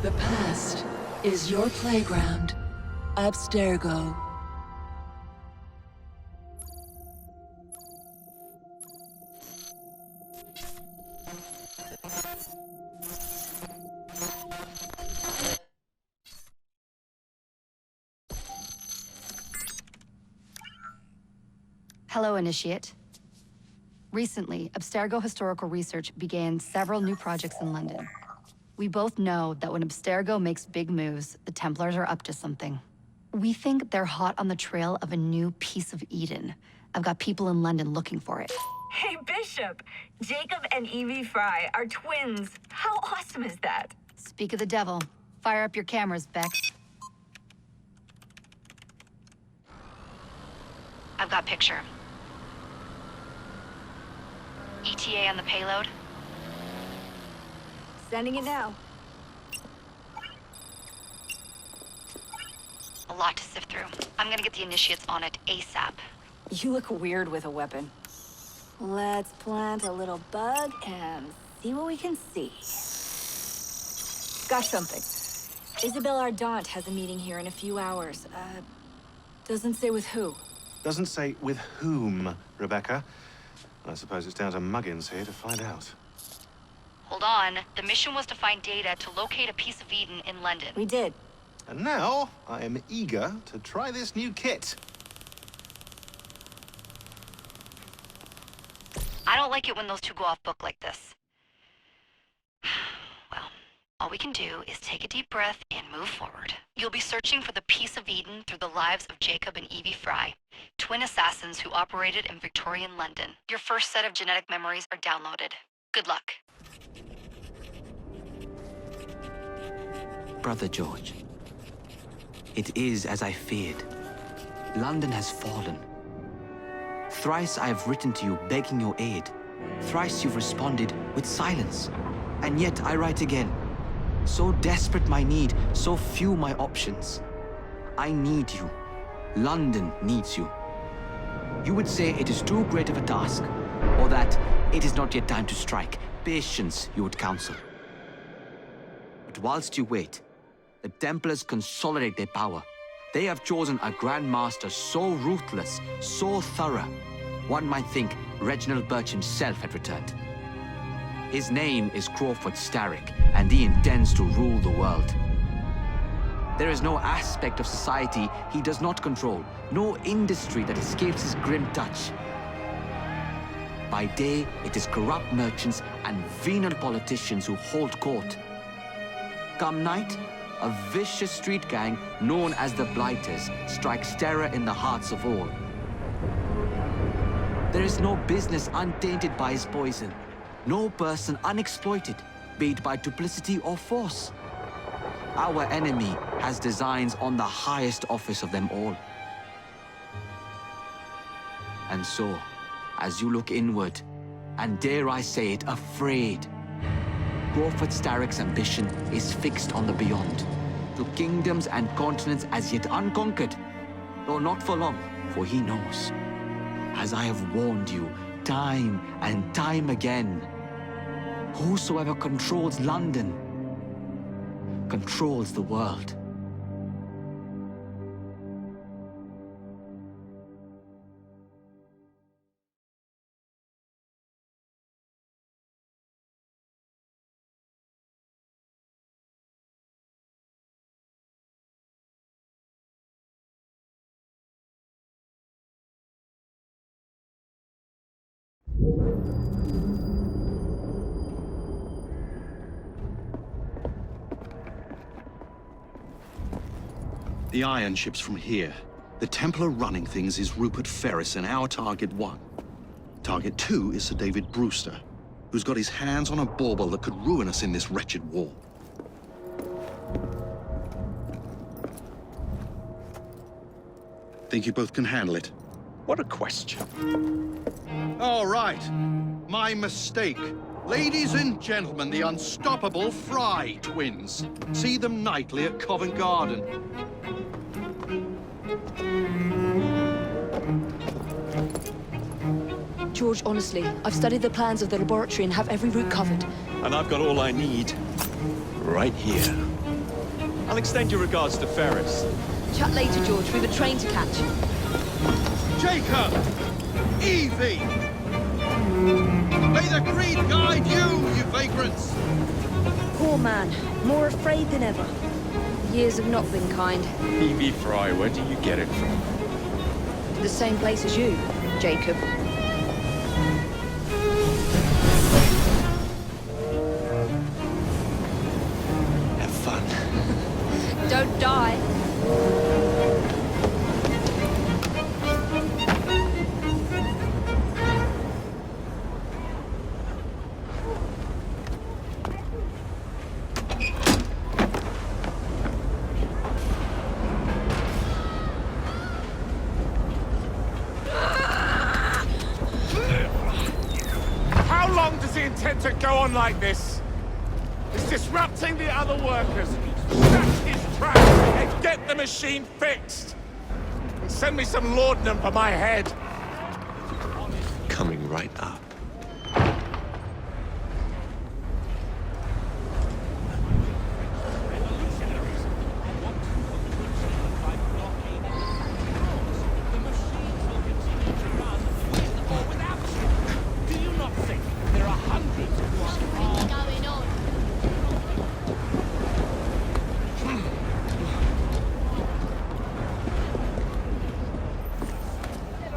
The past is your playground. Abstergo. Hello, Initiate. Recently, Abstergo Historical Research began several new projects in London. We both know that when Abstergo makes big moves, the Templars are up to something. We think they're hot on the trail of a new piece of Eden. I've got people in London looking for it. Hey, Bishop! Jacob and Evie Fry are twins. How awesome is that? Speak of the devil. Fire up your cameras, Bex. I've got picture. ETA on the payload? Sending it now. A lot to sift through. I'm gonna get the Initiates on it ASAP. You look weird with a weapon. Let's plant a little bug and see what we can see. Got something. Isabel Ardant has a meeting here in a few hours. Doesn't say with who. Doesn't say with whom, Rebecca. I suppose it's down to Muggins here to find out. Hold on. The mission was to find data to locate a piece of Eden in London. We did. And now, I am eager to try this new kit. I don't like it when those two go off book like this. Well, all we can do is take a deep breath and move forward. You'll be searching for the piece of Eden through the lives of Jacob and Evie Fry, twin assassins who operated in Victorian London. Your first set of genetic memories are downloaded. Good luck. Brother George, it is as I feared. London has fallen. Thrice I have written to you begging your aid. Thrice you've responded with silence. And yet I write again. So desperate my need, so few my options. I need you. London needs you. You would say it is too great of a task, or that it is not yet time to strike. Patience, you would counsel. But whilst you wait, the Templars consolidate their power. They have chosen a Grand Master so ruthless, so thorough, one might think Reginald Birch himself had returned. His name is Crawford Starrick, and he intends to rule the world. There is no aspect of society he does not control, no industry that escapes his grim touch. By day, it is corrupt merchants and venal politicians who hold court. Come night, a vicious street gang known as the Blighters strikes terror in the hearts of all. There is no business untainted by his poison, no person unexploited, be it by duplicity or force. Our enemy has designs on the highest office of them all. And so, as you look inward, and dare I say it, afraid, Crawford Starrick's ambition is fixed on the beyond, to kingdoms and continents as yet unconquered, though not for long, for he knows, as I have warned you time and time again, whosoever controls London controls the world. The iron ship's from here. The Templar running things is Rupert Ferris and our target 1. Target 2 is Sir David Brewster, who's got his hands on a bauble that could ruin us in this wretched war. Think you both can handle it? What a question. All right. My mistake. Ladies and gentlemen, the unstoppable Fry twins. See them nightly at Covent Garden. George, honestly, I've studied the plans of the laboratory and have every route covered. And I've got all I need right here. I'll extend your regards to Ferris. Chat later, George. We've a train to catch. Jacob! Evie! May the Creed guide you vagrants! Poor man. More afraid than ever. Years have not been kind. Evie Fry, where do you get it from? The same place as you, Jacob. Have fun. Don't die. How long does he intend to go on like this? He's disrupting the other workers. Shut his trap and get the machine fixed. And send me some laudanum for my head. Coming right up.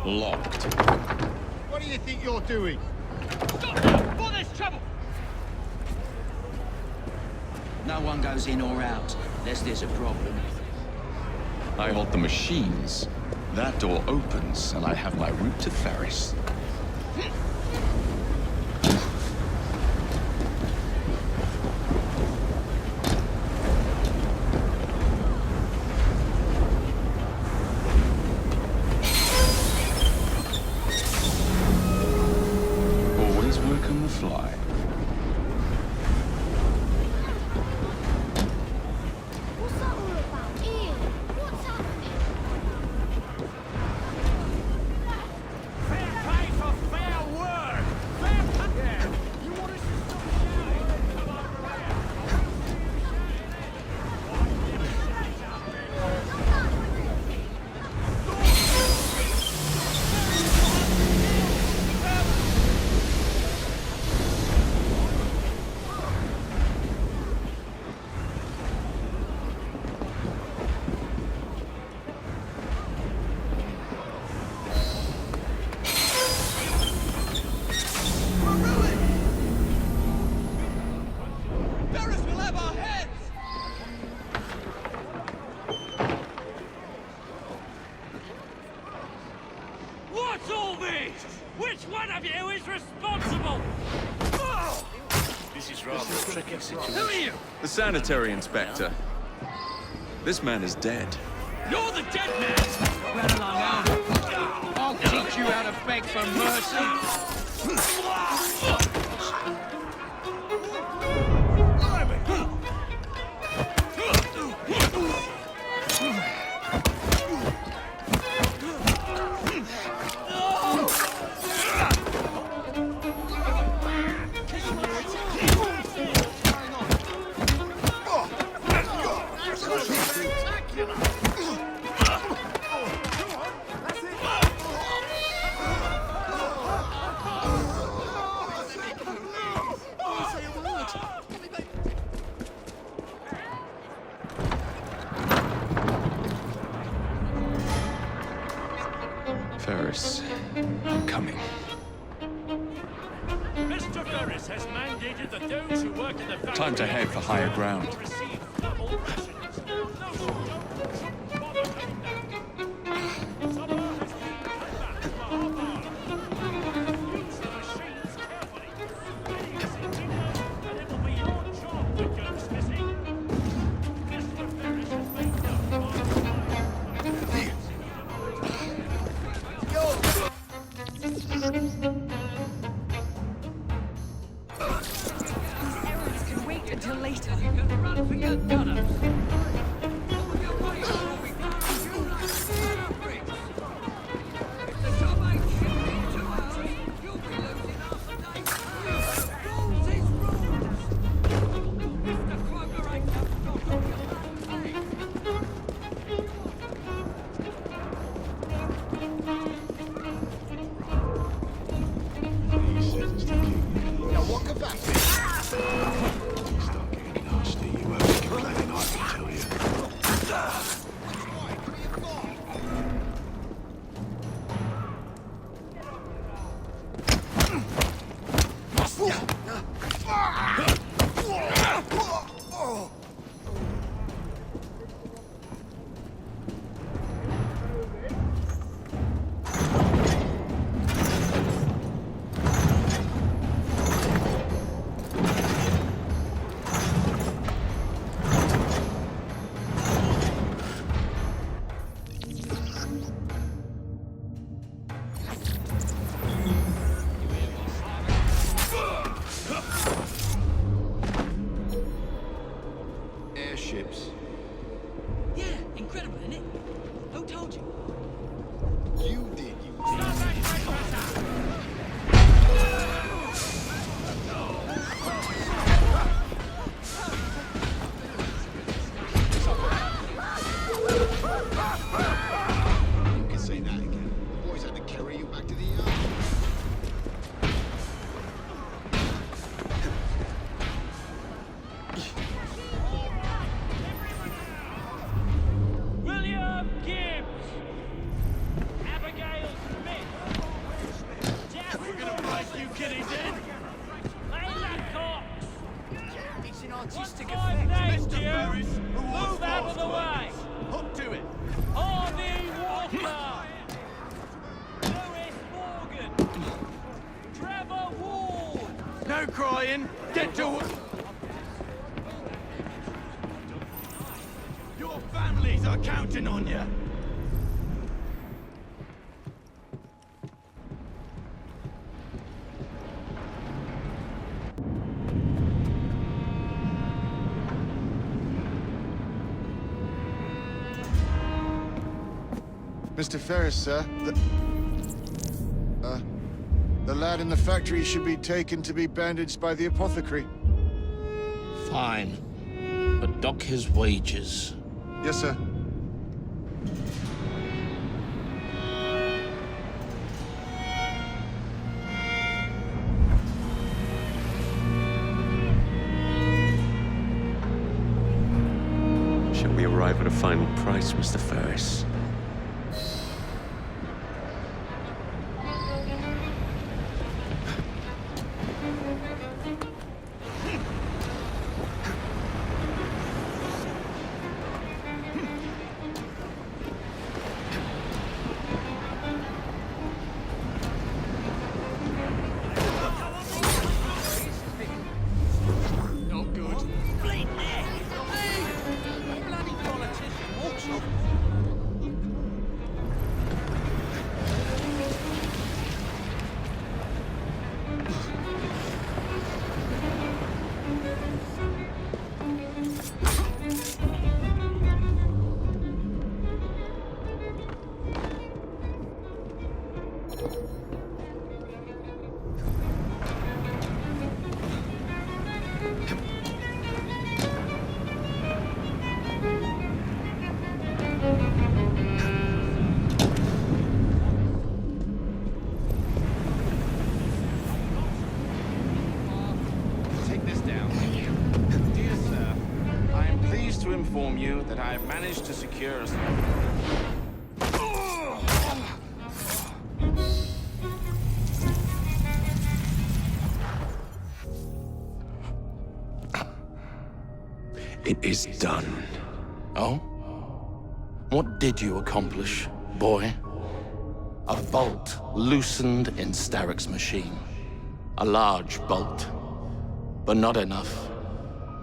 Locked. What do you think you're doing? No one goes in or out, unless there's a problem. I hold the machines. That door opens, and I have my route to Ferris. Always work on the fly. What's that all about? Ian, what's happening? Fair pay for fair work. Fair pay. Yeah. You want us to stop shouting? Come over here. Ferris will have our heads! What's all this? Which one of you is responsible? This is rather a tricky situation. Who are you? The sanitary inspector. This man is dead. You're the dead man! Run along, I'll teach you how to beg for mercy. Ferris, I'm coming. Mr. Ferris has mandated that those who work in the factory... Time to head for higher ground. ...will receive double rations. No, don't bother coming down. Supper has been cut back to a half hour. Use the machines carefully. Please, and it will be your job that goes missing. Mr. Ferris has made no Errands can wait until later. Run for your gunners. Start getting nasty. You won't be complaining, I can tell you. Airships. Yeah, incredible, isn't it? Who told you? You did, you You can say that again. The boys had to carry you back to the yard. William Gibbs! Abigail Smith! We're gonna break you kiddies in! Layla Cox! It's an artistic What's my name, Jim? Move out of the way! Hook to it. Harvey Walker! Lewis Morgan! Trevor Ward! No crying. Get to it. Your families are counting on you. Mr. Ferris, sir. The lad in the factory should be taken to be bandaged by the apothecary. Fine. But dock his wages. Yes, sir. Shall we arrive at a final price, Mr. Ferris? Not good. Bleed neck! Hey! Bloody politician walks off. Take this down. Dear sir, I am pleased to inform you that I have managed to secure a... It is done. Oh? What did you accomplish, boy? A bolt loosened in Starrick's machine. A large bolt, but not enough.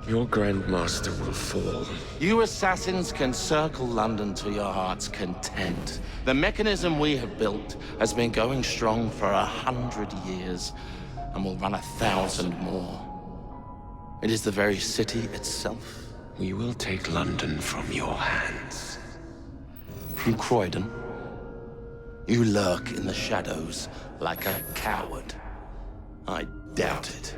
Your Grandmaster will fall. You assassins can circle London to your heart's content. The mechanism we have built has been going strong for 100 years, and will run 1,000 more. It is the very city itself. We will take London from your hands. From Croydon? You lurk in the shadows like a coward. I doubt it.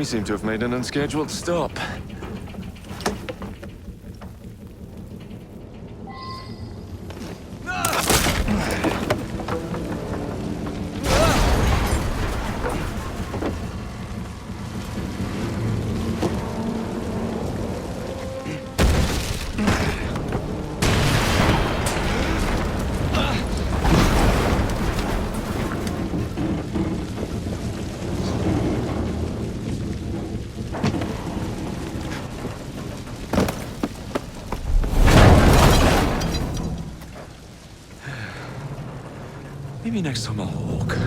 seem to have made an unscheduled stop. Maybe next time I'll walk.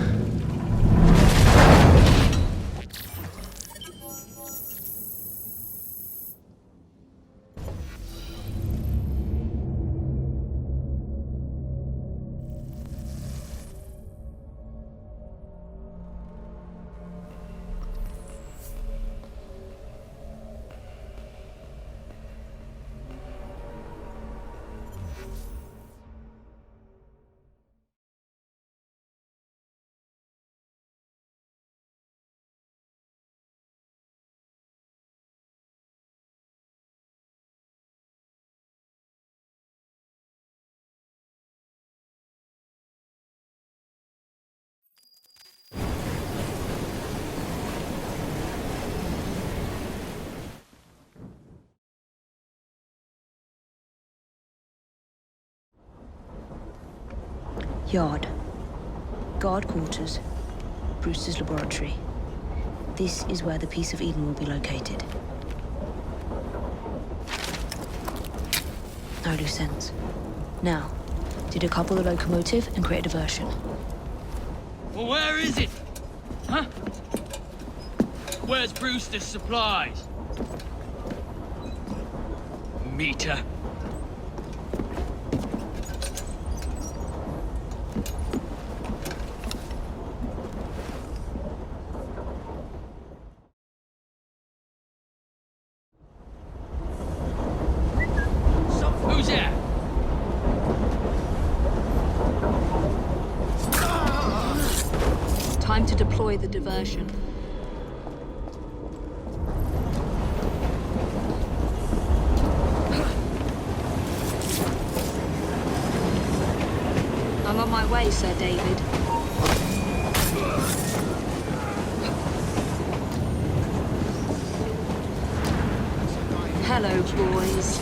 Yard. Guard quarters. Brewster's laboratory. This is where the piece of Eden will be located. No loose ends. Now, to decouple the locomotive and create a diversion. Well, where is it? Huh? Where's Brewster's supplies? Meter. Who's there? Time to deploy the diversion. I'm on my way, Sir David. Hello, boys.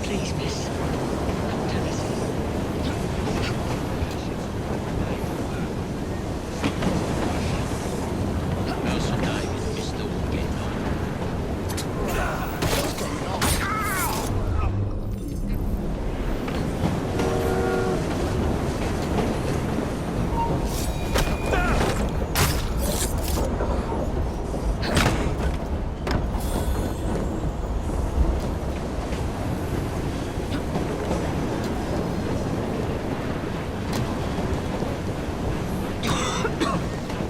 Please, miss. Meus and David, you're still getting on.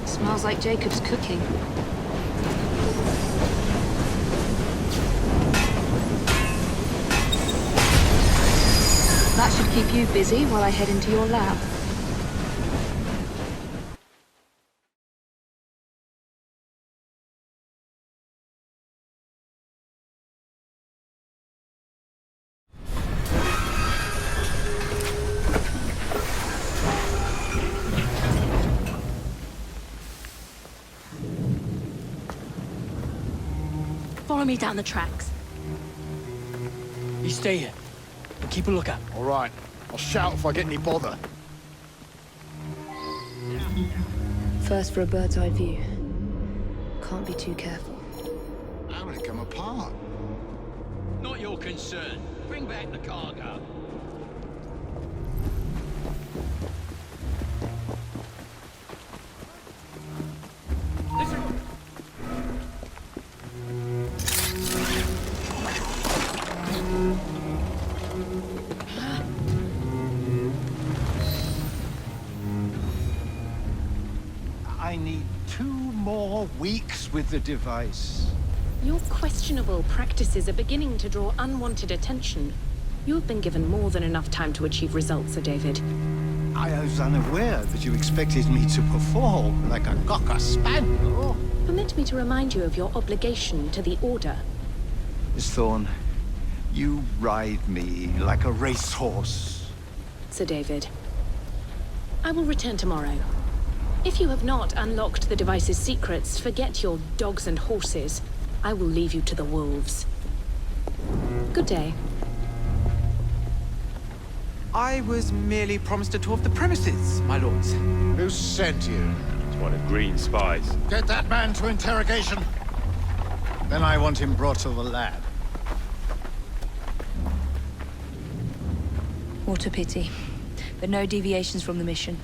Smells like Jacob's cooking. That should keep you busy while I head into your lab. Follow me down the tracks. You stay here. And keep a lookout. All right. I'll shout if I get any bother. First for a bird's eye view. Can't be too careful. How would it come apart? Not your concern. Bring back the cargo. Listen. I need 2 more more weeks with the device. Your questionable practices are beginning to draw unwanted attention. You have been given more than enough time to achieve results, Sir David. I was unaware that you expected me to perform like a cocker spaniel. Permit me to remind you of your obligation to the Order. Miss Thorne, you ride me like a racehorse. Sir David, I will return tomorrow. If you have not unlocked the device's secrets, forget your dogs and horses. I will leave you to the wolves. Good day. I was merely promised a tour of the premises, my lords. Who sent you? It's one of Green's spies. Get that man to interrogation. Then I want him brought to the lab. What a pity. But no deviations from the mission.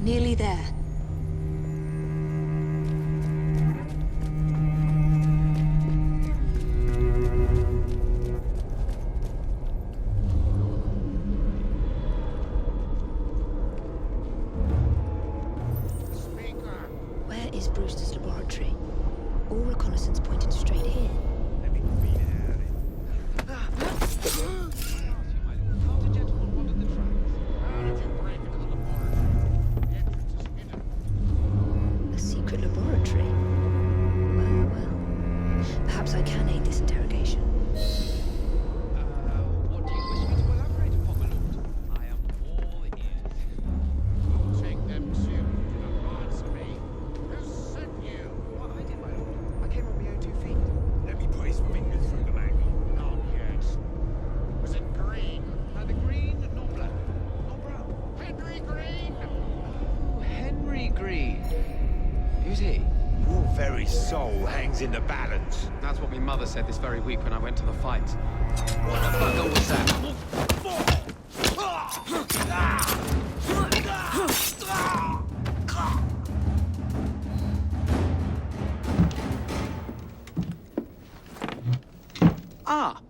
Nearly there. Where is Brewster's laboratory? All reconnaissance pointed straight here. A secret laboratory? Well, well. Perhaps I can aid this interrogation. What do you wish me to elaborate upon, my lord? I am all ears. Take them to. Do not answer me. Who sent you? What I did, my lord? I came on my own 2 feet. Let me put his fingers through the mangle. Not yet. Was it green? Neither green nor black, nor brown. Henry Green! Oh, Henry Green. Who's he? Your very soul hangs in the balance. That's what my mother said this very week when I went to the fight. What the fuck was that? Ah,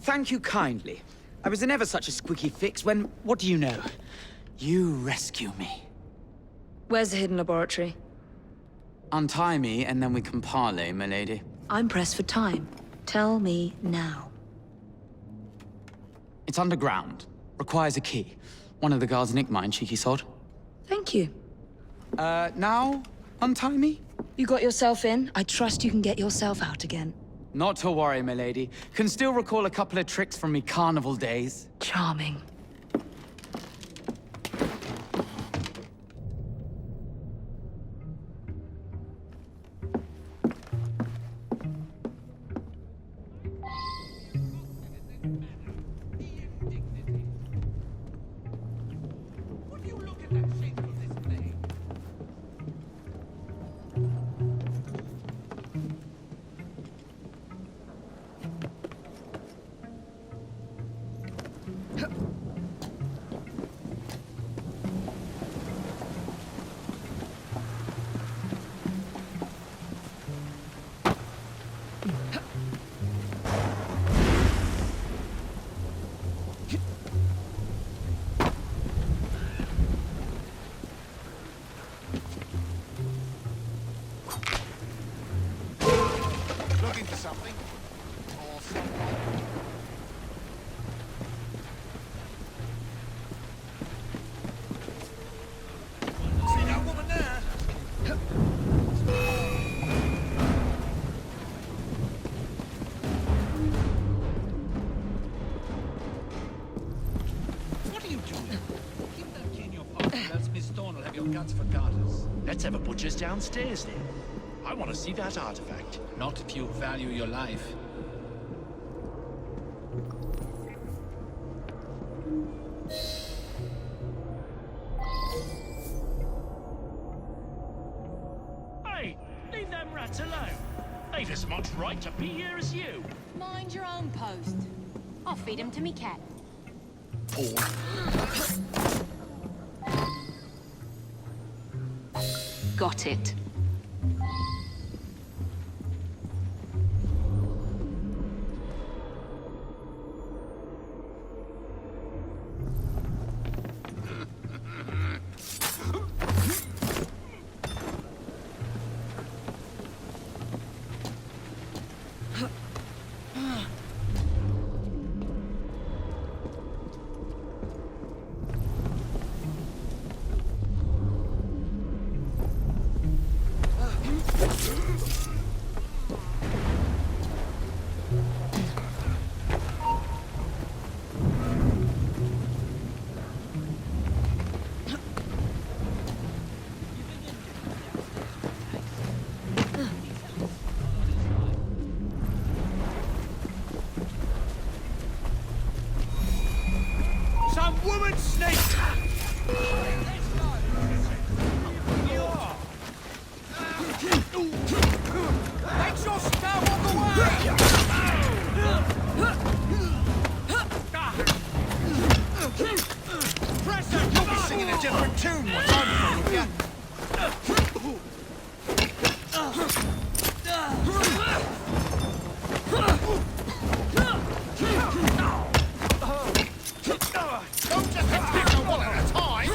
thank you kindly. I was in ever such a squeaky fix when, what do you know? You rescue me. Where's the hidden laboratory? Untie me, and then we can parley, my lady. I'm pressed for time. Tell me now. It's underground. Requires a key. One of the guards nicked mine, cheeky sod. Thank you. Now? Untie me? You got yourself in. I trust you can get yourself out again. Not to worry, my lady. Can still recall a couple of tricks from me carnival days. Charming. Would you look at that shape of this thing? Looking for something? Or someone? Let's have a butcher's downstairs then. I want to see that artifact. Not if you value your life. Hey, leave them rats alone. They've as much right to be here as you. Mind your own post. I'll feed him to me cat. Got it. Some woman snake! Make sure she can't walk away! Presser, you'll be singing a different tune once I'm through with you. Don't just pick one at a time!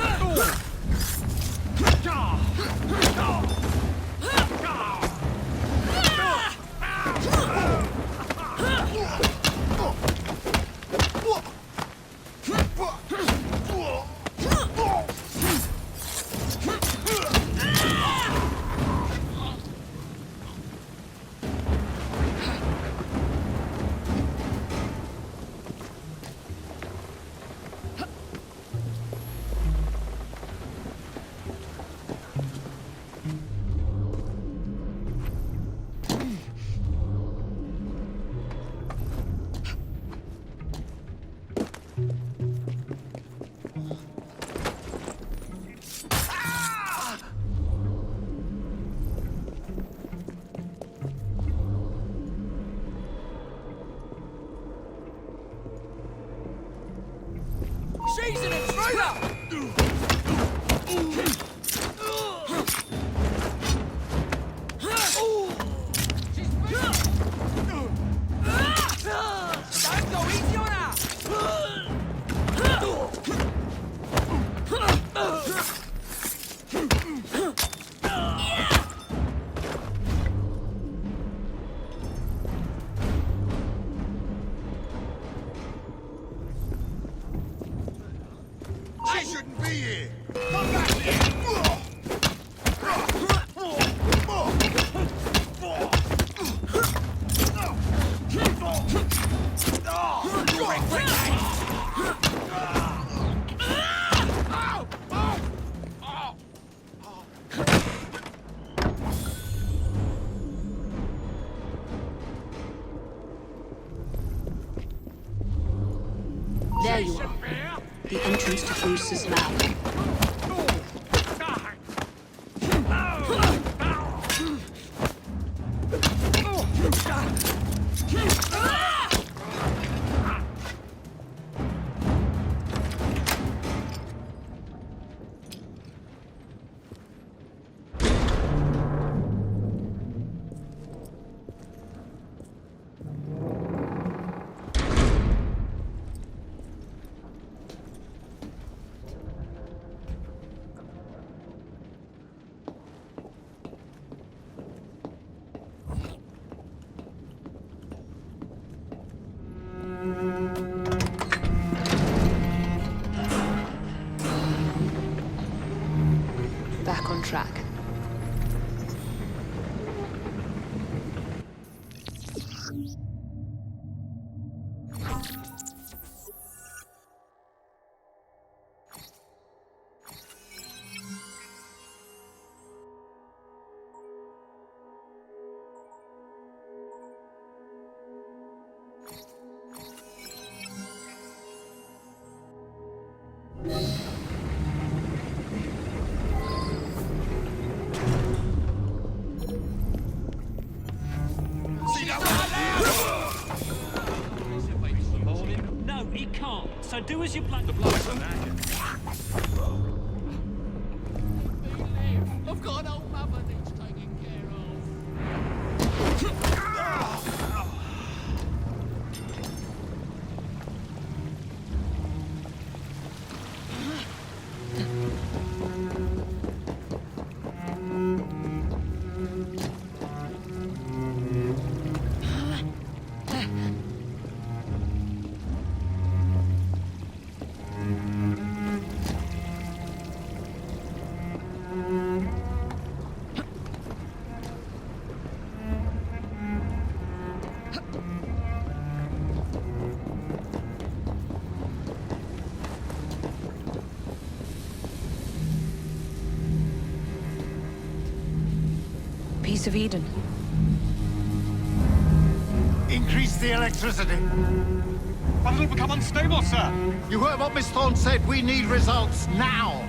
She's an intruder! Don't go easy on her! She shouldn't be here! Come back here! There you are. The entrance to Bruce's lab. Back on track. Do as you plan. The blood's on that. I've got an old mother needs taking care of. Piece of Eden. Increase the electricity. But it'll become unstable, sir. You heard what Miss Thorne said. We need results now.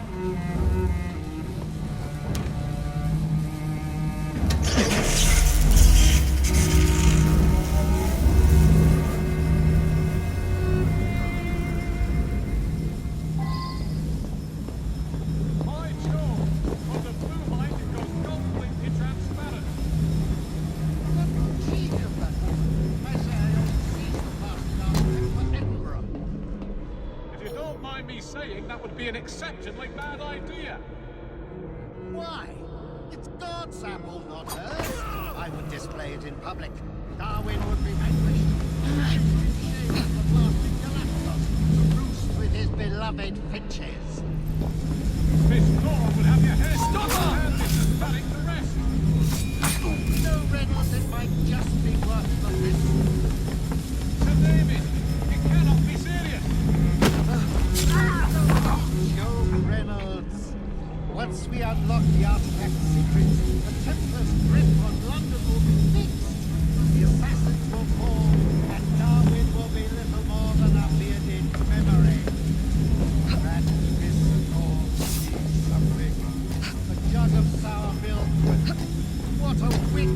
Saying that would be an exceptionally bad idea. Why? It's God's sample, not hers. I would display it in public. Darwin would be vanquished. The blasted Galactus to roost with his beloved finches. Miss Thorne would have your head. Stop her! And this is cutting the rest. No, Reynolds, it might just be worth the risk. Sir David, it cannot be serious. Joe Reynolds. Once we unlock the artifact's secrets, the Templars' grip on London will be fixed. The assassins will fall, and Darwin will be little more than a bearded memory. That Miss Thorne needs something. A jug of sour milk. What a wit!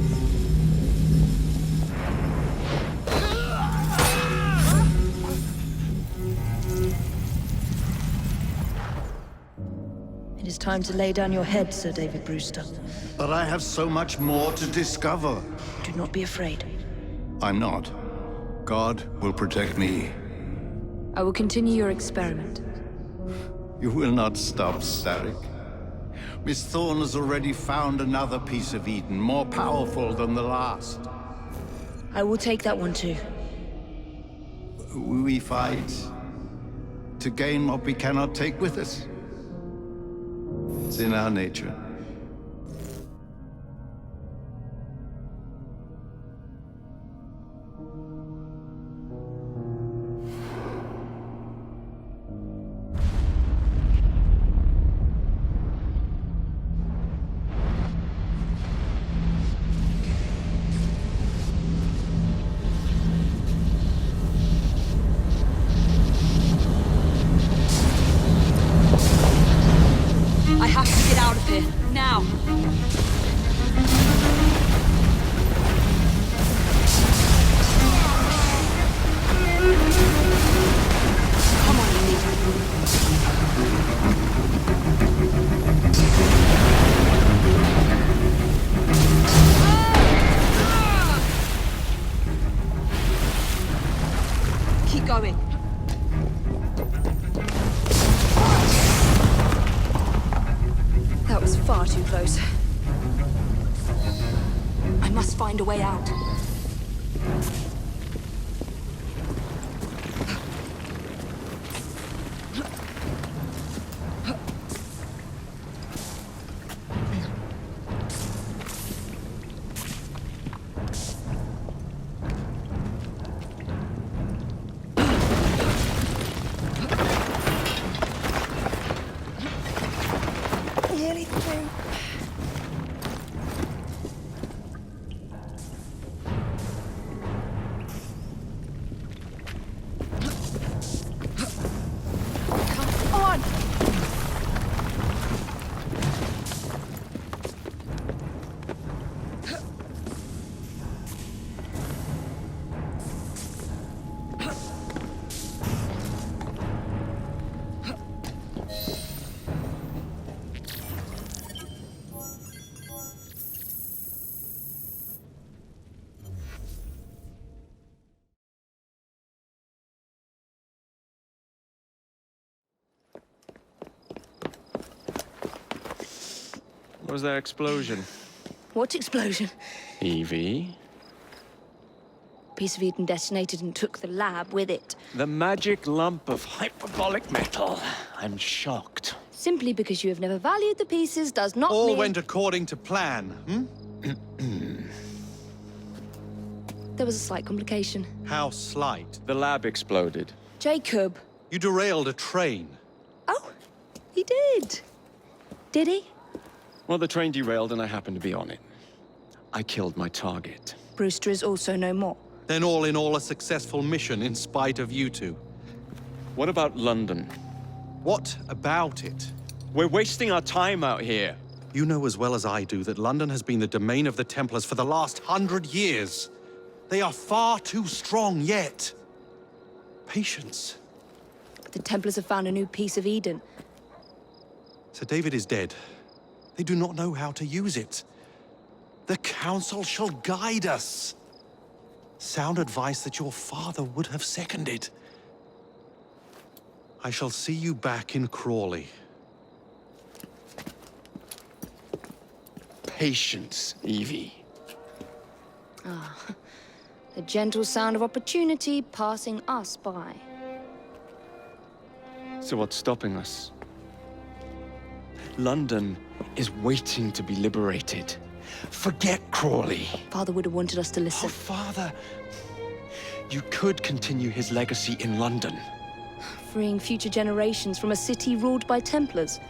It is time to lay down your head, Sir David Brewster. But I have so much more to discover. Do not be afraid. I'm not. God will protect me. I will continue your experiment. You will not stop, Starrick. Miss Thorne has already found another piece of Eden, more powerful than the last. I will take that one too. We fight to gain what we cannot take with us. It's in our nature. I have to get out of here, now! Come on, keep going. That was far too close. I must find a way out. Nearly through. was that explosion? What explosion? Evie? Piece of Eden detonated and took the lab with it. The magic lump of hyperbolic metal. I'm shocked. Simply because you have never valued the pieces does not All mean... went according to plan, There was a slight complication. How slight? The lab exploded. Jacob. You derailed a train. Oh, he did. Did he? Well, the train derailed and I happened to be on it. I killed my target. Brewster is also no more. Then all in all, a successful mission in spite of you two. What about London? What about it? We're wasting our time out here. You know as well as I do that London has been the domain of the Templars for the last 100 years. They are far too strong yet. Patience. The Templars have found a new piece of Eden. Sir David is dead. They do not know how to use it. The Council shall guide us. Sound advice that your father would have seconded. I shall see you back in Crawley. Patience, Evie. Ah, the gentle sound of opportunity passing us by. So what's stopping us? London is waiting to be liberated. Forget Crawley. Father would have wanted us to listen. Oh, Father. You could continue his legacy in London. Freeing future generations from a city ruled by Templars.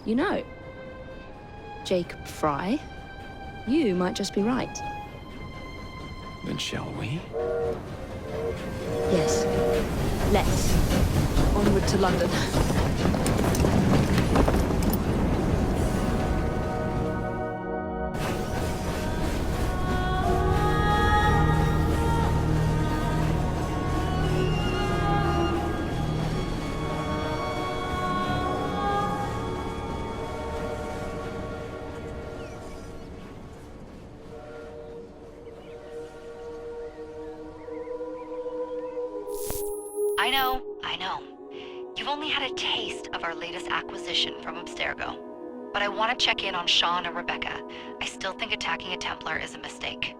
You know, Jacob Fry, you might just be right. Then shall we? Yes. Let's. Onward to London. I know. You've only had a taste of our latest acquisition from Abstergo. But I want to check in on Sean and Rebecca. I still think attacking a Templar is a mistake.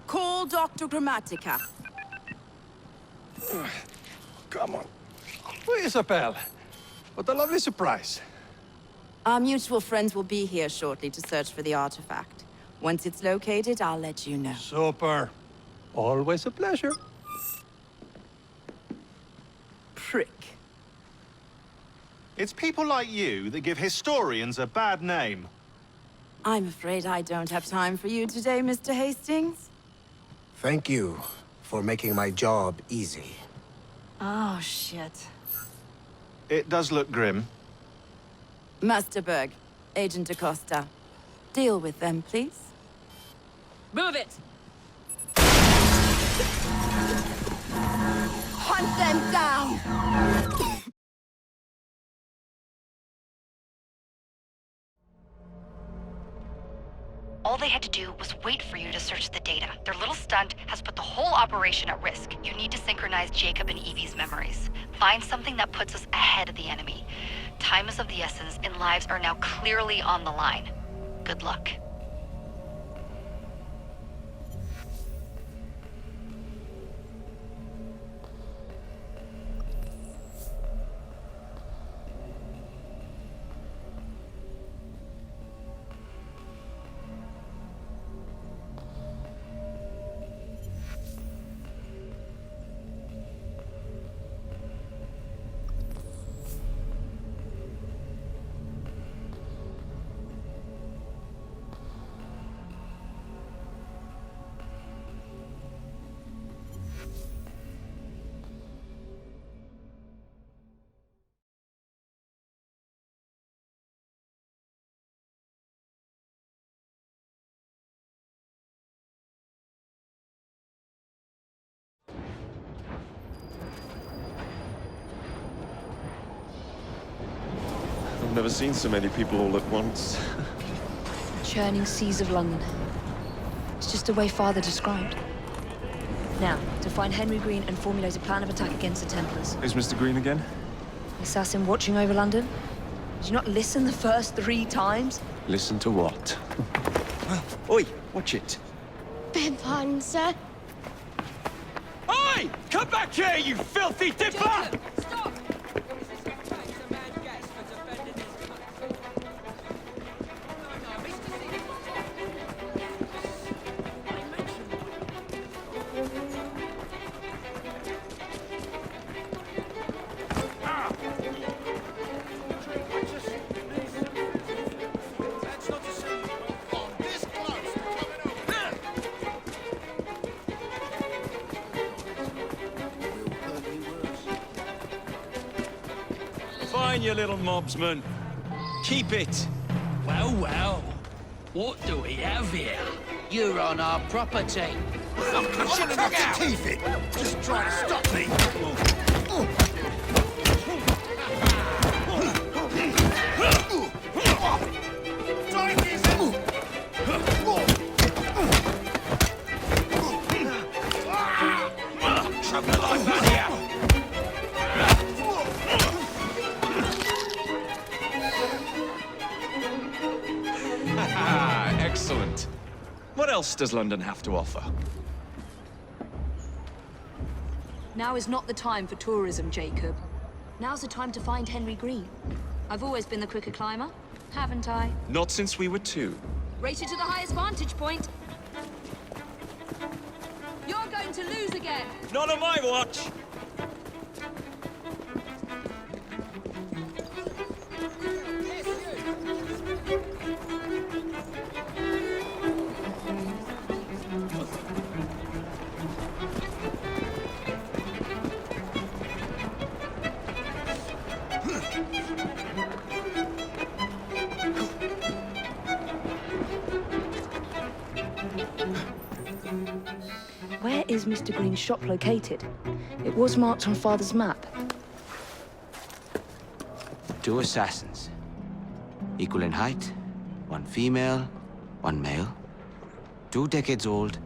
Call Dr. Grammatica. Come on. Isabel. What a lovely surprise. Our mutual friends will be here shortly to search for the artifact. Once it's located, I'll let you know. Super. Always a pleasure. Prick. It's people like you that give historians a bad name. I'm afraid I don't have time for you today, Mr. Hastings. Thank you for making my job easy. Oh, shit. It does look grim. Master Berg, Agent Acosta. Deal with them, please. Move it! Hunt them down! All they had to do was wait for you to search the data. Their little stunt has put the whole operation at risk. You need to synchronize Jacob and Evie's memories. Find something that puts us ahead of the enemy. Time is of the essence, and lives are now clearly on the line. Good luck. never seen so many people all at once. Churning seas of London. It's just the way Father described. Now, to find Henry Green and formulate a plan of attack against the Templars. Who's Mr. Green again? Assassin watching over London? Did you not listen the first 3 times? Listen to what? Oi, watch it. Beg pardon, sir. Oi! Come back here, you filthy dipper! Stop! Fine, you little mobsman. Keep it. Well, well. What do we have here? You're on our property. I'm punching Look out! teeth in. Just try to stop me. Choke the life out of you. Excellent. What else does London have to offer? Now is not the time for tourism, Jacob. Now's the time to find Henry Green. I've always been the quicker climber, haven't I? Not since we were 2. Race you to the highest vantage point. You're going to lose again. Not on my watch. Where is Mr. Green's shop located? It was marked on Father's map. 2 assassins. Equal in height, 1 female, 1 male. 2 decades old,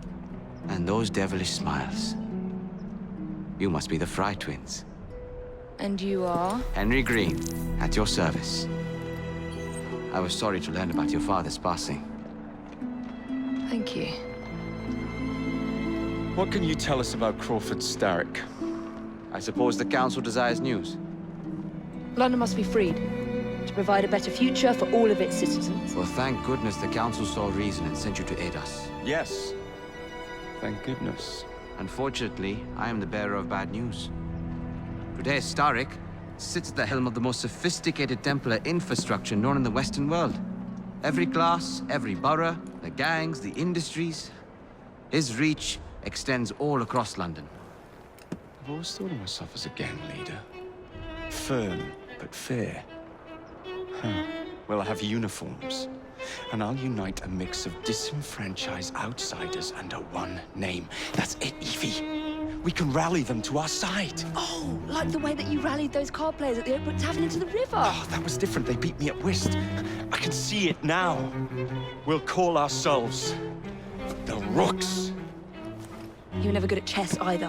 and those devilish smiles. You must be the Fry twins. And you are? Henry Green, at your service. I was sorry to learn about your father's passing. Thank you. What can you tell us about Crawford Starrick? I suppose the Council desires news. London must be freed, to provide a better future for all of its citizens. Well, thank goodness the Council saw reason and sent you to aid us. Yes. Thank goodness. Unfortunately, I am the bearer of bad news. Today, Starrick sits at the helm of the most sophisticated Templar infrastructure known in the Western world. Every class, every borough, the gangs, the industries. His reach extends all across London. I've always thought of myself as a gang leader. Firm, but fair. Huh. Well, I have uniforms. And I'll unite a mix of disenfranchised outsiders under one name. That's it, Evie. We can rally them to our side. Oh, like the way that you rallied those card players at the Oakwood Tavern into the river. Oh, that was different. They beat me at whist. I can see it now. We'll call ourselves the Rooks. You were never good at chess either.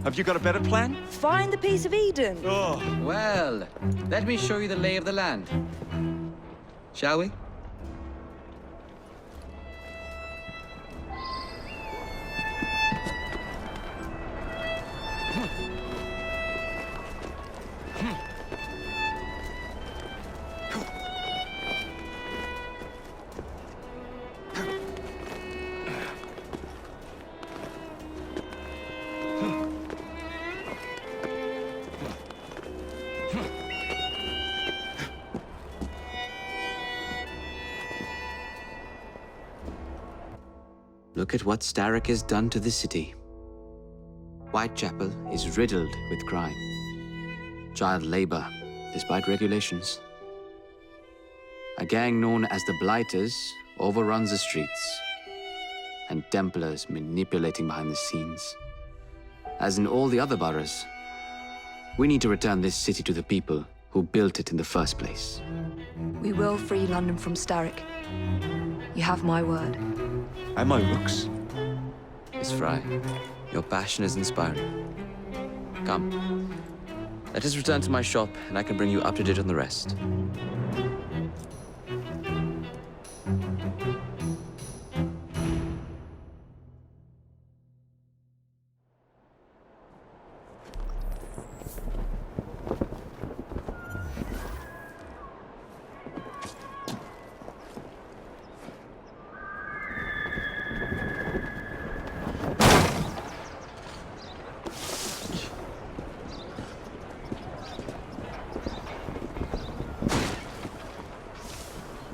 Have you got a better plan? Find the piece of Eden. Oh. Well, let me show you the lay of the land. Shall we? Look at what Starrick has done to the city. Whitechapel is riddled with crime. Child labor, despite regulations. A gang known as the Blighters overruns the streets, and Templars manipulating behind the scenes. As in all the other boroughs, we need to return this city to the people who built it in the first place. We will free London from Starrick. You have my word. And my looks. Miss Fry, your passion is inspiring. Come. Let us return to my shop, and I can bring you up to date on the rest.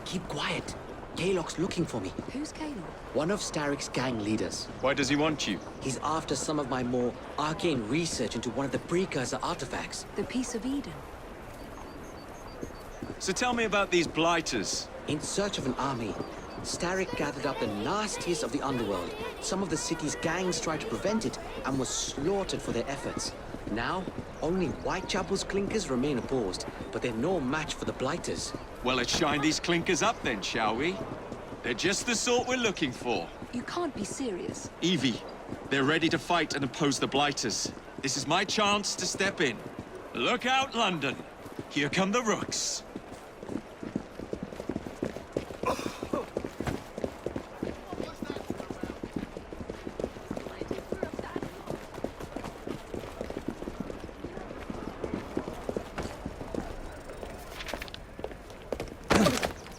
Keep quiet. Kaylock's looking for me. Who's Kaylock? One of Starrick's gang leaders. Why does he want you? He's after some of my more arcane research into one of the precursor artifacts. The Piece of Eden. So tell me about these blighters. In search of an army, Starrick gathered up the nastiest of the underworld. Some of the city's gangs tried to prevent it and were slaughtered for their efforts. Now, only Whitechapel's clinkers remain opposed, but they're no match for the blighters. Well, let's shine these clinkers up then, shall we? They're just the sort we're looking for. You can't be serious. Evie, they're ready to fight and oppose the blighters. This is my chance to step in. Look out, London. Here come the rooks.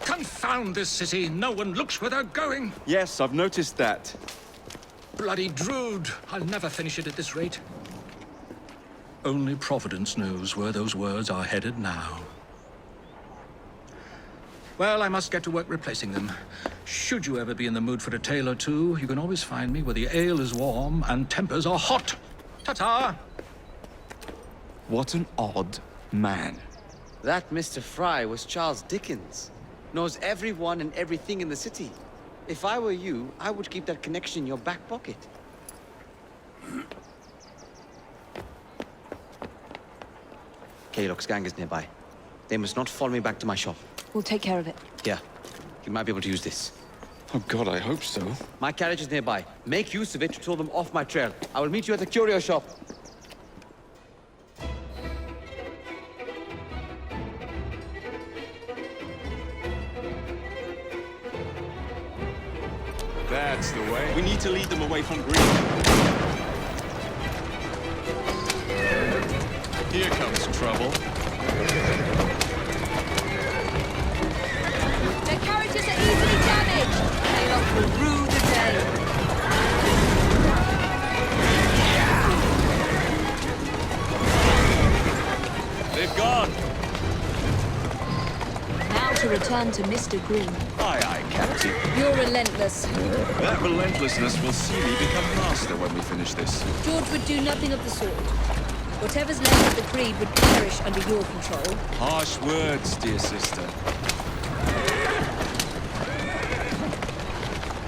Confound this city! No one looks where they're going! Yes, I've noticed that. Bloody Drood! I'll never finish it at this rate. Only Providence knows where those words are headed now. Well, I must get to work replacing them. Should you ever be in the mood for a tale or two, you can always find me where the ale is warm and tempers are hot. Ta-ta! What an odd man. That Mr. Fry was Charles Dickens. Knows everyone and everything in the city. If I were you, I would keep that connection in your back pocket. Kaylock's gang is nearby. They must not follow me back to my shop. We'll take care of it. Here, you might be able to use this. Oh God, I hope so. My carriage is nearby. Make use of it to throw them off my trail. I will meet you at the curio shop. That's the way. We need to lead them away from Green. Here comes trouble. Their carriages are easily damaged. Kaylock will rue the day. They've gone. Now to return to Mr. Green. Aye, aye, Captain. You're relentless. That relentlessness will see me become master when we finish this. George would do nothing of the sort. Whatever's left of the Creed would perish under your control. Harsh words, dear sister.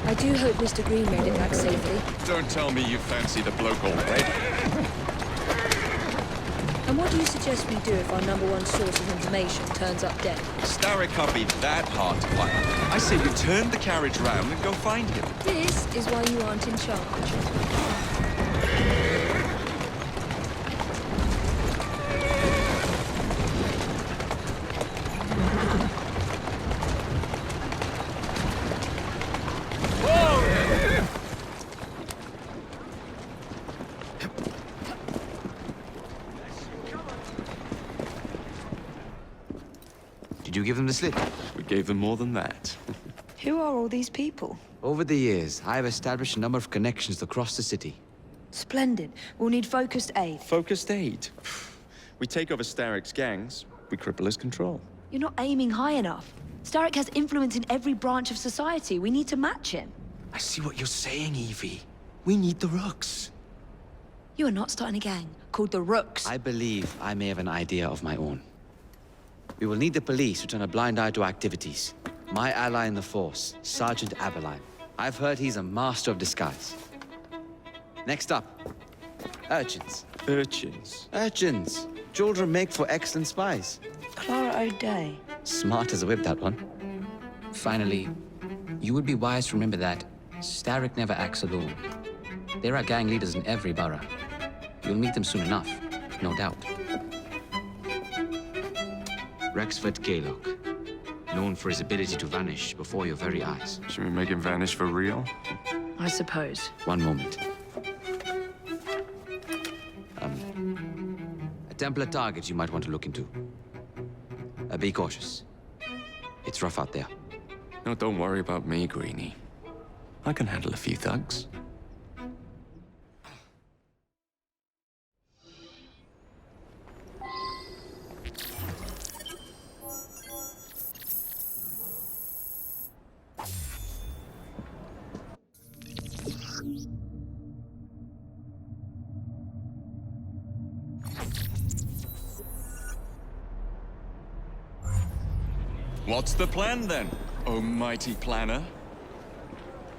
I do hope Mr. Green made it back safely. Don't tell me you fancy the bloke already. And what do you suggest we do if our #1 source of information turns up dead? Starrick can't be that hard to find. I say we turn the carriage round and go find him. This is why you aren't in charge. Did you give them the slip? We gave them more than that. Who are all these people? Over the years, I have established a number of connections across the city. Splendid. We'll need focused aid. Focused aid. We take over Starrick's gangs, we cripple his control. You're not aiming high enough. Starrick has influence in every branch of society. We need to match him. I see what you're saying, Evie. We need the rooks. You are not starting a gang called the Rooks. I believe I may have an idea of my own. We will need the police to turn a blind eye to activities. My ally in the force, Sergeant Aberline. I've heard he's a master of disguise. Next up, urchins. Urchins? Urchins. Children make for excellent spies. Clara O'Day. Smart as a whip, that one. Finally, you would be wise to remember that Starrick never acts alone. There are gang leaders in every borough. You'll meet them soon enough, no doubt. Rexford Kaylock, known for his ability to vanish before your very eyes. Should we make him vanish for real? I suppose. One moment. A Templar target you might want to look into. Be cautious. It's rough out there. No, don't worry about me, Greenie. I can handle a few thugs. What's the plan then, oh mighty planner?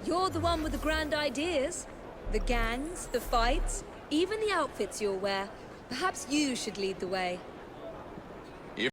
You're the one with the grand ideas. The gangs, the fights, even the outfits you'll wear. Perhaps you should lead the way.